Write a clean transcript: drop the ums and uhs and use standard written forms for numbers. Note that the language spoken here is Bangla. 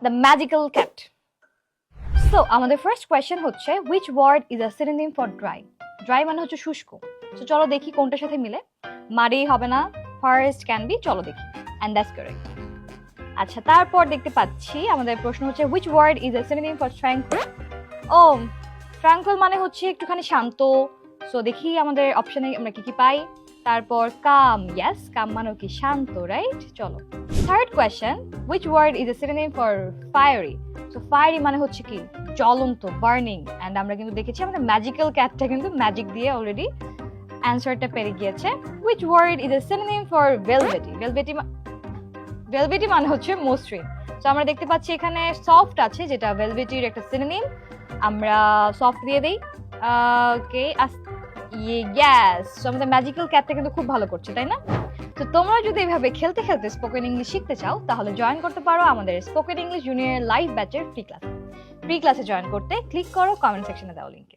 The magical cat. সো আমাদের ফার্স্ট কোয়েশ্চেন হচ্ছে which word is a synonym for dry? Dry মানে হচ্ছে শুষ্ক। তো চলো দেখি কোনটার সাথে মিলে। মারি হবে না, ফার্স্ট ক্যান বি, চলো দেখি। And that's correct. আচ্ছা, তারপর দেখতে পাচ্ছি আমাদের প্রশ্ন হচ্ছে which word is a synonym for tranquil? ও, ট্রাঙ্কুইল মানে হচ্ছে একটুখানি শান্ত। সো দেখি আমাদের অপশনে আমরা কি কি পাই। তারপর কাম, ইয়েস, কাম মানে কি শান্ত, রাইট? চলো third question, which word is a synonym for fiery? So fiery মানে হচ্ছে কি জ্বলন্ত, বার্নিং। এন্ড আমরা কিন্তু দেখেছি আমাদের ম্যাজিক্যাল ক্যাটটা কিন্তু ম্যাজিক দিয়ে অলরেডি অ্যানসারটা পেরে গিয়েছে। which word is a synonym for velvety? Velvety মানে হচ্ছে মসৃণ। তো আমরা দেখতে পাচ্ছি এখানে সফট আছে, যেটা ভেলভেটির একটা সিনোনিম। আমরা সফট দিয়ে দেই। ওকে, ইয়েস, আমাদের ম্যাজিক্যাল ক্যাটটা কিন্তু খুব ভালো করছে, তাই না? তো তোমরা যদি এভাবে খেলতে খেলতে স্পোকেন ইংলিশ শিখতে চাও, তাহলে জয়েন করতে পারো আমাদের স্পোকেন ইংলিশ জুনিয়র লাইভ ব্যাচের ফ্রি ক্লাসে জয়েন করতে ক্লিক করো কমেন্ট সেকশনে দেওয়া লিংকে।